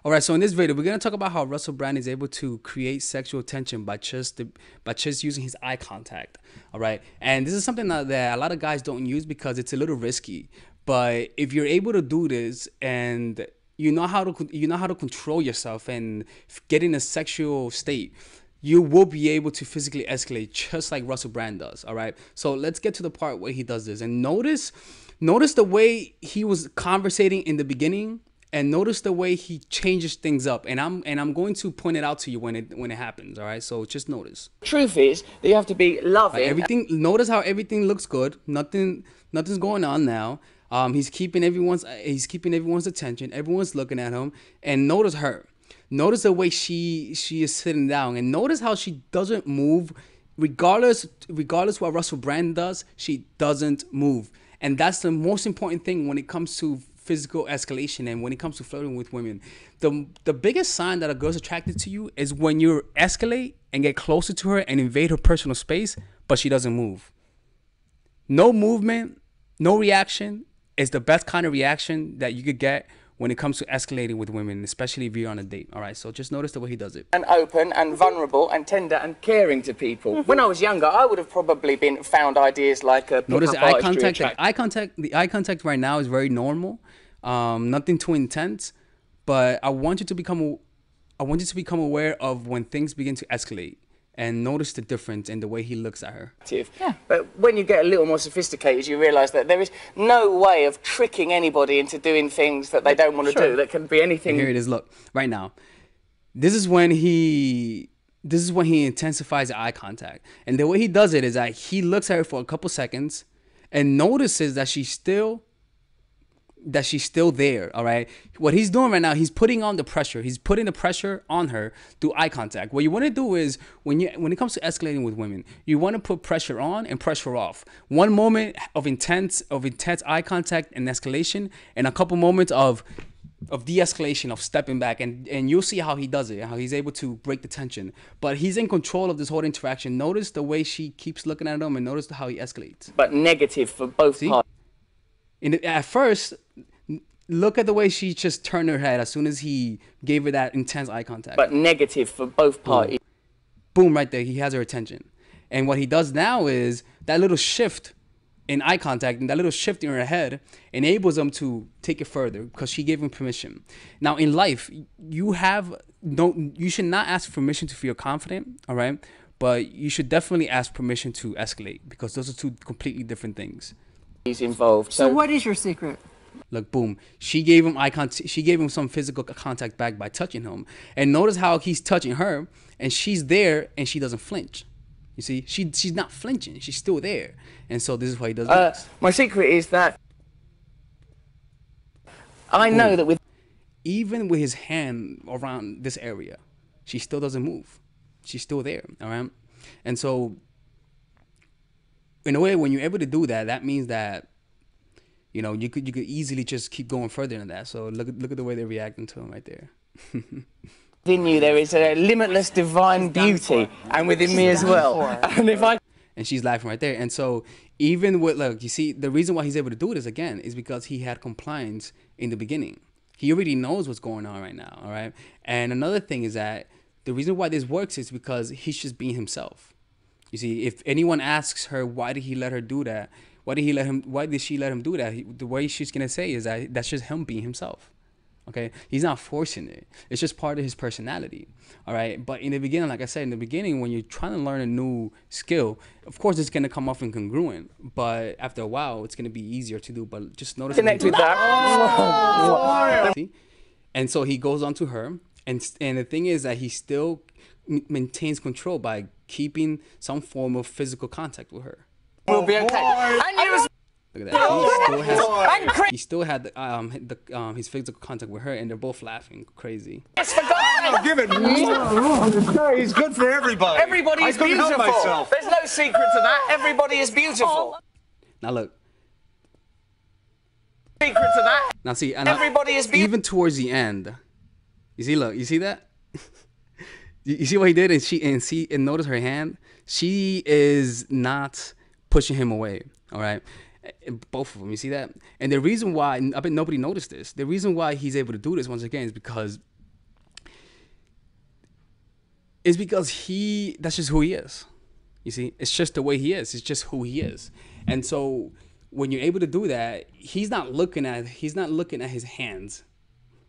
All right, so in this video, we're gonna talk about how Russell Brand is able to create sexual tension by just using his eye contact. All right, and this is something that a lot of guys don't use because it's a little risky. But if you're able to do this and you know how to control yourself and get in a sexual state, you will be able to physically escalate just like Russell Brand does. All right, so let's get to the part where he does this, and notice the way he was conversating in the beginning, and notice the way he changes things up. And I'm going to point it out to you when it happens. All right, so just notice. Truth is that you have to be loving. Everything. Notice how everything looks good. Nothing's going on now. He's keeping everyone's attention. Everyone's looking at him, and notice her. Notice the way she is sitting down, and notice how she doesn't move, regardless what Russell Brand does. She doesn't move, and that's the most important thing when it comes to physical escalation and when it comes to flirting with women. The biggest sign that a girl's attracted to you is when you escalate and get closer to her and invade her personal space, but she doesn't move. No movement, no reaction is the best kind of reaction that you could get when it comes to escalating with women, especially if you're on a date. All right, so just notice the way he does it. And open and vulnerable and tender and caring to people. When I was younger, I would have probably found ideas like notice the eye contact. The eye contact right now is very normal, nothing too intense. But I want you to become aware of when things begin to escalate. And notice the difference in the way he looks at her. Yeah. But when you get a little more sophisticated, you realise that there is no way of tricking anybody into doing things that they don't want to do. That can be anything. And here it is. Look, right now, this is when he intensifies the eye contact. And the way he does it is that he looks at her for a couple seconds and notices that she's still there. All right, what he's doing right now, he's putting on the pressure. He's putting the pressure on her through eye contact. What you want to do is when it comes to escalating with women, you want to put pressure on and pressure off. One moment of intense eye contact and escalation, and a couple moments of de-escalation, of stepping back, and you'll see how he does it, how he's able to break the tension. But he's in control of this whole interaction. Notice the way she keeps looking at him, and notice how he escalates. But negative for both parties. At first, look at the way she just turned her head as soon as he gave her that intense eye contact. But negative for both parties. Boom, right there. He has her attention. And what he does now is that little shift in eye contact and that little shift in her head enables him to take it further because she gave him permission. Now, in life, you should not ask permission to feel confident, all right? But you should definitely ask permission to escalate because those are two completely different things. He's involved. So what is your secret? Look, boom. She gave him eye contact. She gave him some physical contact back by touching him. And notice how he's touching her, and she's there, and she doesn't flinch. You see, she's not flinching. She's still there. And so this is what he does next. My secret is that I know that even with his hand around this area, she still doesn't move. She's still there. All right. And so, in a way, when you're able to do that, that means that, you know, you could easily just keep going further than that. So look at the way they're reacting to him right there. Within you there is a limitless divine beauty, and within me as well. And she's laughing right there. And so even with, look, you see, the reason why he's able to do this again is because he had compliance in the beginning. He already knows what's going on right now. All right. And another thing is that the reason why this works is because he's just being himself. You see, if anyone asks her, why did he let her do that? Why did she let him do that? The way she's going to say is that that's just him being himself. Okay. He's not forcing it. It's just part of his personality. All right. But in the beginning, like I said, in the beginning, when you're trying to learn a new skill, of course, it's going to come off incongruent. But after a while, it's going to be easier to do. But just notice. Connect with that. See? And so he goes on to her. And the thing is that he still maintains control by keeping some form of physical contact with her. We'll be okay. Look at that. He still had his physical contact with her, and they're both laughing crazy. Give it. He's good for everybody. Everybody is beautiful. There's no secret to that. Everybody is beautiful. Now look. Secret to that. Now see. Everybody is beautiful. Even towards the end. You see, look. You see that? You see what he did, and notice her hand. She is not pushing him away. All right. Both of them, you see that? And the reason why, I bet nobody noticed this, the reason why he's able to do this once again is because It's because that's just who he is. You see, it's just the way he is. It's just who he is. And so when you're able to do that, he's not looking at his hands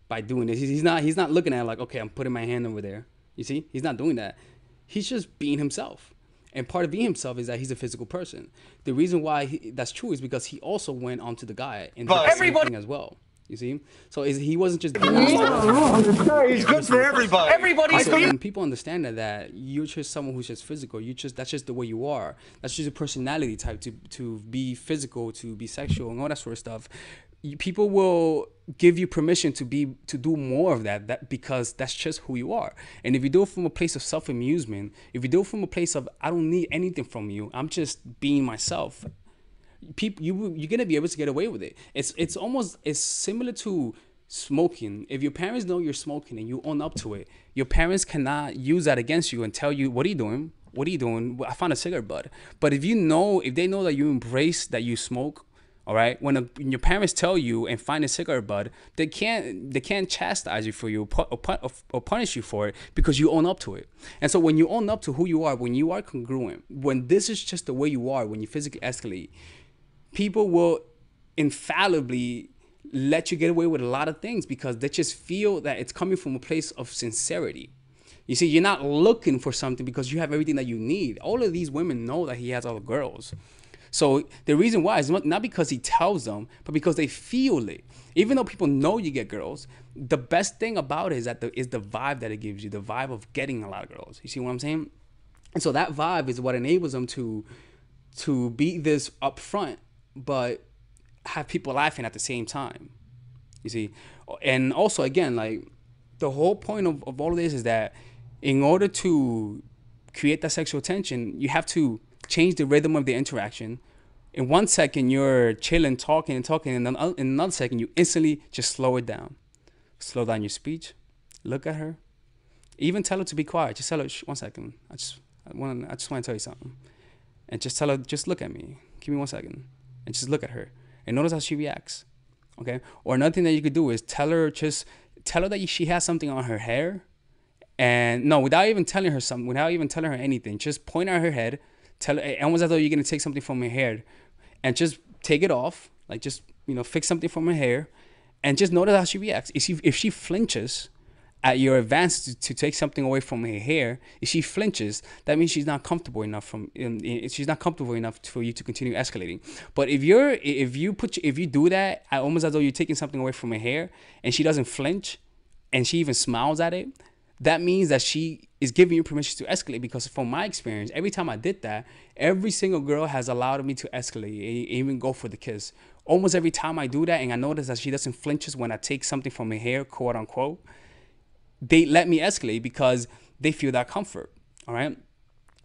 by doing this. He's not looking at it like, okay, I'm putting my hand over there. You see, he's not doing that. He's just being himself. And part of being himself is that he's a physical person. The reason why that's true is because he also went onto the guy and did the same thing as well. You see, so he wasn't just being himself. He's good for everybody. Everybody's So when people understand that you're just someone who's just physical, that's just the way you are. That's just a personality type to be physical, to be sexual, and all that sort of stuff. People will give you permission to do more of that because that's just who you are. And if you do it from a place of self-amusement, if you do it from a place of I don't need anything from you, I'm just being myself, you're gonna be able to get away with it. It's similar to smoking. If your parents know you're smoking and you own up to it, your parents cannot use that against you and tell you, what are you doing? What are you doing? I found a cigarette butt. But if they know that you embrace that you smoke, all right, when your parents tell you and find a cigarette butt, they can't chastise you for you or punish you for it because you own up to it. And so when you own up to who you are, when you are congruent, when this is just the way you are, when you physically escalate, people will infallibly let you get away with a lot of things because they just feel that it's coming from a place of sincerity. You see, you're not looking for something because you have everything that you need. All of these women know that he has all the girls. So the reason why is not because he tells them, but because they feel it. Even though people know you get girls, the best thing about it is the vibe that it gives you, the vibe of getting a lot of girls. You see what I'm saying? And so that vibe is what enables them to be this upfront, but have people laughing at the same time. You see? And also, again, like the whole point of all of this is that in order to create that sexual tension, you have to change the rhythm of the interaction. In 1 second, you're chilling, talking, and then in another second, you instantly just slow it down. Slow down your speech. Look at her. Even tell her to be quiet. Just tell her, 1 second. I just want to tell you something. And just tell her, just look at me. Give me 1 second. And just look at her. And notice how she reacts. Okay? Or another thing that you could do is tell her that she has something on her hair. And no, without even telling her anything, just point at her head. Tell her, almost as though you're going to take something from her hair. And just take it off. Like just, fix something from her hair. And just notice how she reacts. If she flinches at your advance to take something away from her hair, if she flinches, that means she's not comfortable enough for you to continue escalating. But if you do that almost as though you're taking something away from her hair, and she doesn't flinch, and she even smiles at it, that means that she is giving you permission to escalate. Because from my experience, every time I did that, every single girl has allowed me to escalate, even go for the kiss. Almost every time I do that, and I notice that she doesn't flinches when I take something from her hair, quote unquote, they let me escalate because they feel that comfort. All right.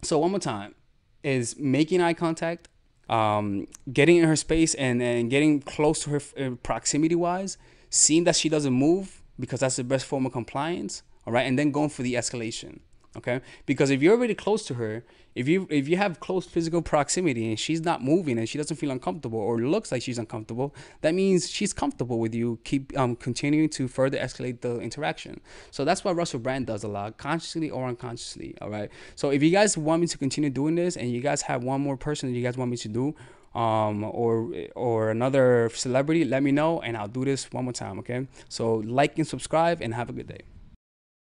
So one more time is making eye contact, getting in her space and getting close to her proximity wise, seeing that she doesn't move because that's the best form of compliance. All right. And then going for the escalation. Okay. Because if you're already close to her, if you have close physical proximity and she's not moving and she doesn't feel uncomfortable or looks like she's uncomfortable, that means she's comfortable with you. Keep continuing to further escalate the interaction. So that's what Russell Brand does a lot, consciously or unconsciously. All right. So if you guys want me to continue doing this and you guys have one more person that you guys want me to do, or another celebrity, let me know and I'll do this one more time. Okay. So like and subscribe and have a good day.